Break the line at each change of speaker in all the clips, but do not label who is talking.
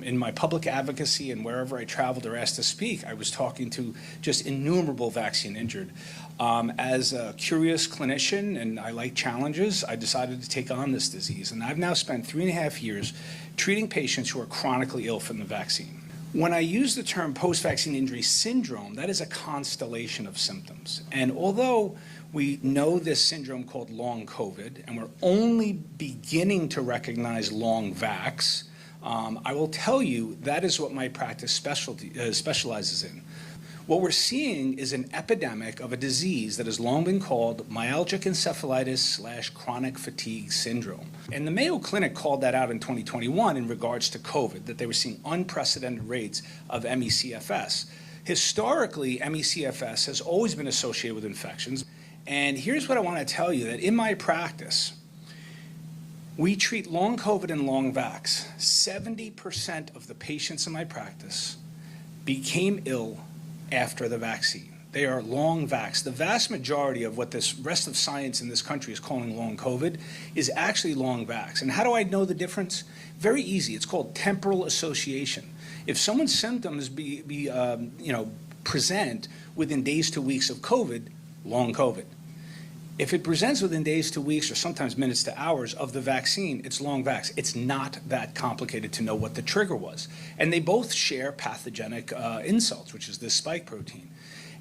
In my public advocacy and wherever I traveled or asked to speak, I was talking to just innumerable vaccine injured. As a curious clinician, and I like challenges, I decided to take on this disease. And I've now spent 3.5 years treating patients who are chronically ill from the vaccine. When I use the term post-vaccine injury syndrome, that is a constellation of symptoms. And although we know this syndrome called long COVID, and we're only beginning to recognize long vax, I will tell you that is what my practice specializes in. What we're seeing is an epidemic of a disease that has long been called myalgic encephalitis / chronic fatigue syndrome. And the Mayo Clinic called that out in 2021 in regards to COVID, that they were seeing unprecedented rates of ME/CFS. Historically, ME/CFS has always been associated with infections. And here's what I want to tell you, that in my practice, we treat long COVID and long vax. 70% of the patients in my practice became ill after the vaccine. They are long vax. The vast majority of what this rest of science in this country is calling long COVID is actually long vax. And how do I know the difference? Very easy. It's called temporal association. If someone's symptoms present within days to weeks of COVID, long COVID. If it presents within days to weeks or sometimes minutes to hours of the vaccine, it's long vax. It's not that complicated to know what the trigger was. And they both share pathogenic insults, which is this spike protein.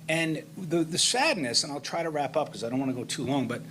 And the sadness, and I'll try to wrap up because I don't want to go too long, but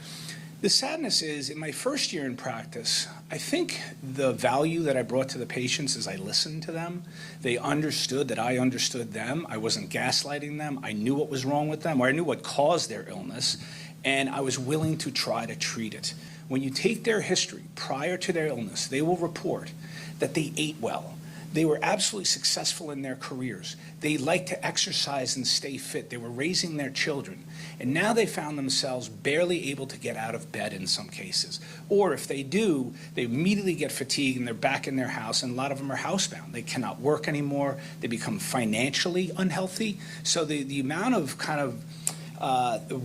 the sadness is, in my first year in practice, I think the value that I brought to the patients is I listened to them. They understood that I understood them. I wasn't gaslighting them. I knew what was wrong with them, or I knew what caused their illness. And I was willing to try to treat it. When you take their history prior to their illness, they will report that they ate well. They were absolutely successful in their careers. They liked to exercise and stay fit. They were raising their children. And now they found themselves barely able to get out of bed in some cases. Or if they do, they immediately get fatigued and they're back in their house, and a lot of them are housebound. They cannot work anymore. They become financially unhealthy. So the amount of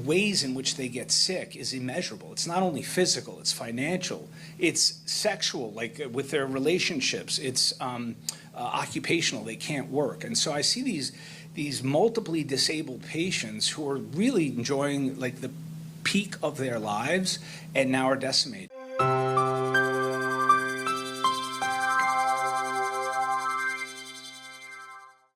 ways in which they get sick is immeasurable. It's not only physical, it's financial, it's sexual, like with their relationships, it's occupational, they can't work. And so I see these multiply disabled patients who are really enjoying like the peak of their lives and now are decimated.